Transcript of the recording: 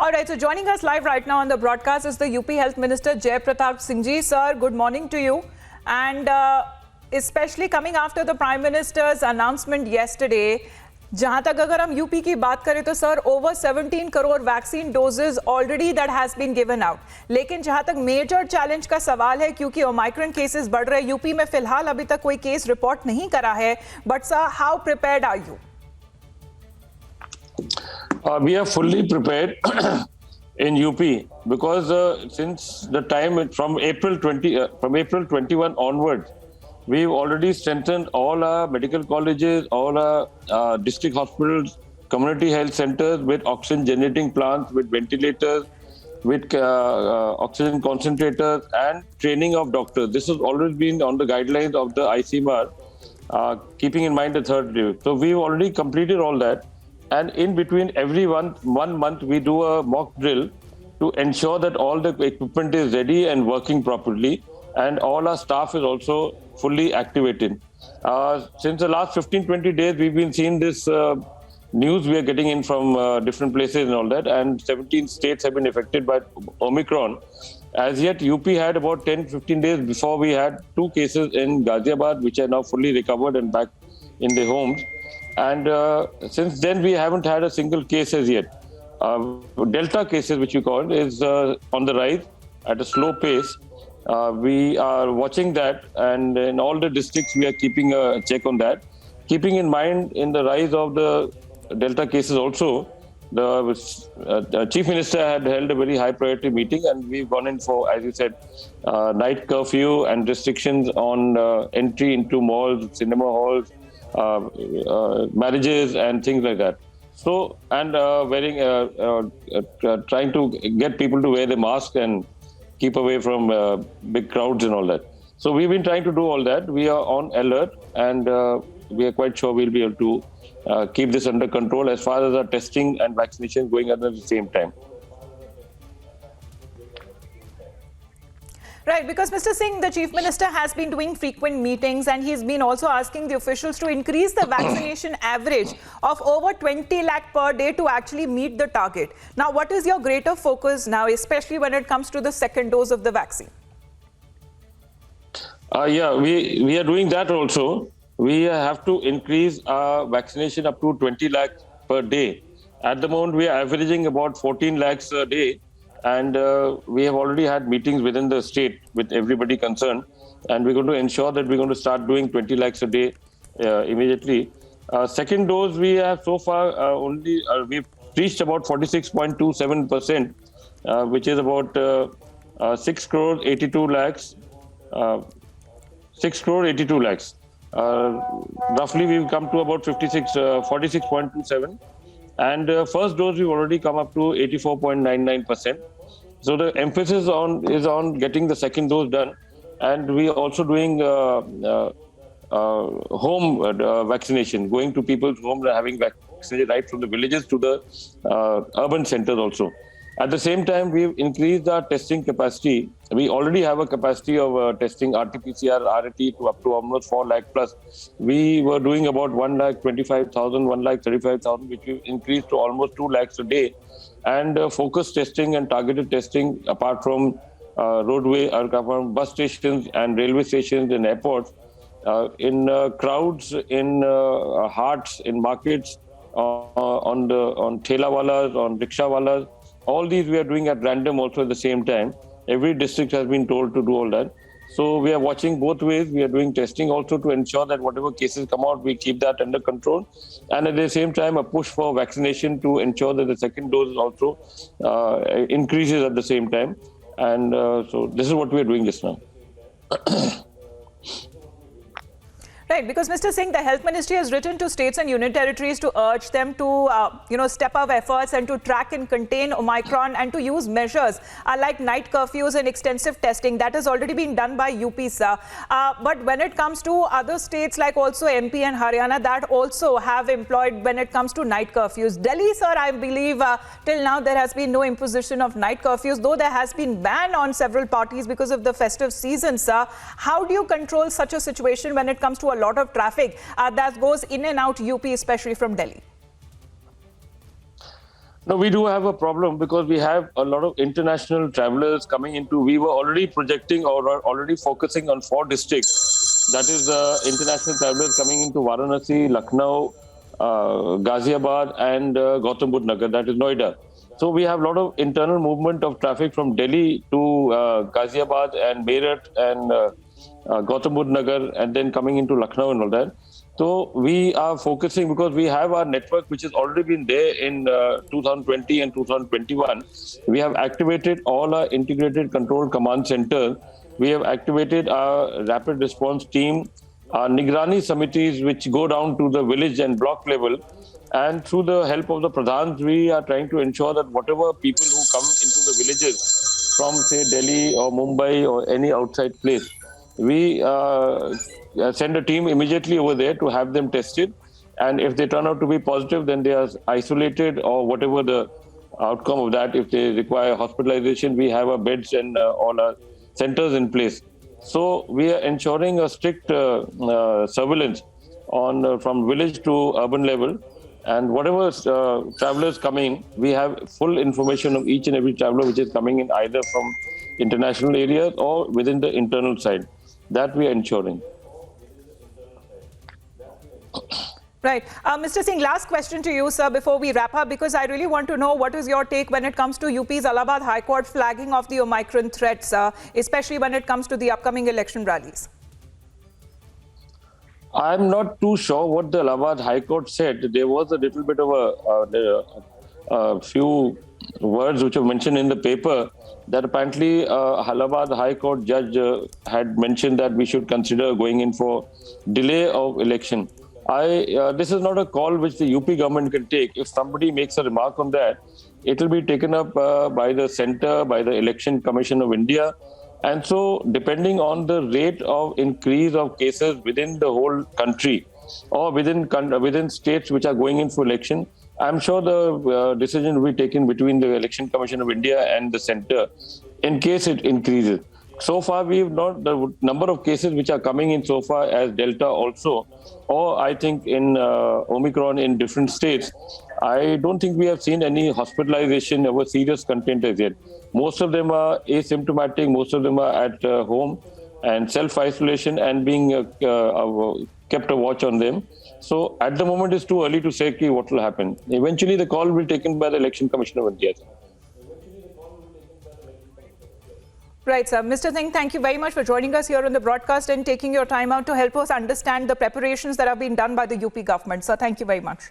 All right, so joining us live right now on the broadcast is the UP Health Minister Jai Pratap Singh ji. Sir, good morning to you. And especially coming after the Prime Minister's announcement yesterday, जहां तक अगर हम UP की बात करें तो sir over 17 crore vaccine doses already that has been given out. लेकिन जहां तक मेजर चैलेंज का सवाल है, क्योंकि ओमाइक्रॉन केसेस बढ़ रहे हैं, यूपी में फिलहाल अभी तक कोई केस रिपोर्ट नहीं करा है, but sir how prepared are you? We are fully prepared in UP because since the time from April 21 onwards, we've already strengthened all our medical colleges, all our district hospitals, community health centers with oxygen generating plants, with ventilators, with oxygen concentrators, and training of doctors. This has always been on the guidelines of the ICMR, keeping in mind the third wave. So we've already completed all that. And in between every one month, we do a mock drill to ensure that all the equipment is ready and working properly. And all our staff is also fully activated. Since the last 15-20 days, we've been seeing this news we are getting in from different places and all that. And 17 states have been affected by Omicron. As yet, UP had about 10-15 days before we had 2 cases in Ghaziabad, which are now fully recovered and back in their homes. And since then, we haven't had a single case as yet. Delta cases, which you call, is on the rise at a slow pace. We are watching that, and in all the districts, we are keeping a check on that. Keeping in mind in the rise of the Delta cases also, the Chief Minister had held a very high priority meeting, and we've gone in for, as you said, night curfew and restrictions on entry into malls, cinema halls, marriages and things like that. So, and trying to get people to wear the mask and keep away from big crowds and all that. So we've been trying to do all that. We are on alert, and we are quite sure we'll be able to keep this under control as far as our testing and vaccination going on at the same time. Right, because Mr. Singh, the Chief Minister has been doing frequent meetings, and he's been also asking the officials to increase the vaccination average of over 20 lakh per day to actually meet the target. Now, what is your greater focus now, especially when it comes to the second dose of the vaccine? Yeah, we are doing that also. We have to increase our vaccination up to 20 lakhs per day. At the moment, we are averaging about 14 lakhs a day. And we have already had meetings within the state with everybody concerned. And we're going to ensure that we're going to start doing 20 lakhs a day immediately. Second dose, we have so far we've reached about 46.27%, which is about 6 crore 82 lakhs. 6 crore 82 lakhs. Roughly, we've come to about 46.27. And first dose, we've already come up to 84.99%. So the emphasis is on getting the second dose done. And we are also doing home vaccination, going to people's homes and having vaccinated right from the villages to the urban centers also. At the same time, we've increased our testing capacity. We already have a capacity of testing RT-PCR, RAT to up to almost 4 lakh plus. We were doing about 1,25,000, 1,35,000, which we increased to almost 2 lakhs a day. And focused testing and targeted testing, apart from from bus stations and railway stations and airports, in crowds, in hearts, in markets, on thela-walas, on rickshaw-walas. All these we are doing at random also at the same time. Every district has been told to do all that. So we are watching both ways. We are doing testing also to ensure that whatever cases come out, we keep that under control. And at the same time, a push for vaccination to ensure that the second dose also increases at the same time. And so this is what we are doing just now. Right, because Mr. Singh, the Health Ministry has written to states and union territories to urge them to, step up efforts and to track and contain Omicron and to use measures like night curfews and extensive testing. That has already been done by UP, sir. But when it comes to other states like also MP and Haryana, that also have employed when it comes to night curfews. Delhi, sir, I believe till now there has been no imposition of night curfews, though there has been ban on several parties because of the festive season, sir. How do you control such a situation when it comes to a lot of traffic that goes in and out UP, especially from Delhi? No, we do have a problem because we have a lot of international travelers coming into. We were already projecting or are already focusing on 4 districts. That is international travelers coming into Varanasi, Lucknow, Ghaziabad, and Gautam Budh Nagar. That is Noida. So we have a lot of internal movement of traffic from Delhi to Ghaziabad and Meerut and Gautam Budh Nagar, and then coming into Lucknow and all that. So we are focusing because we have our network which has already been there in 2020 and 2021. We have activated all our integrated control command centers. We have activated our rapid response team, our Nigrani Samitis, which go down to the village and block level. And through the help of the Pradhans, we are trying to ensure that whatever people who come into the villages from, say, Delhi or Mumbai or any outside place, we send a team immediately over there to have them tested. And if they turn out to be positive, then they are isolated or whatever the outcome of that. If they require hospitalization, we have our beds and all our centers in place. So we are ensuring a strict surveillance on from village to urban level. And whatever travelers coming, we have full information of each and every traveler which is coming in either from international areas or within the internal side. That we are ensuring. Right. Mr. Singh, last question to you, sir, before we wrap up, because I really want to know what is your take when it comes to UP's Allahabad High Court flagging of the Omicron threats, especially when it comes to the upcoming election rallies. I'm not too sure what the Allahabad High Court said. There was a little bit of a few words which were mentioned in the paper that apparently Allahabad High Court judge had mentioned that we should consider going in for delay of election. This is not a call which the UP government can take. If somebody makes a remark on that, it will be taken up by the centre, by the Election Commission of India. And so, depending on the rate of increase of cases within the whole country or within states which are going in for election, I'm sure the decision will be taken between the Election Commission of India and the centre in case it increases. So far, we've not the number of cases which are coming in so far as Delta also, or I think in Omicron in different states. I don't think we have seen any hospitalization of a serious content as yet. Most of them are asymptomatic. Most of them are at home and self-isolation and being kept a watch on them. So at the moment, it's too early to say what will happen. Eventually, the call will be taken by the Election Commission of India. Right, sir. Mr. Singh, thank you very much for joining us here on the broadcast and taking your time out to help us understand the preparations that have been done by the UP government. Sir, thank you very much.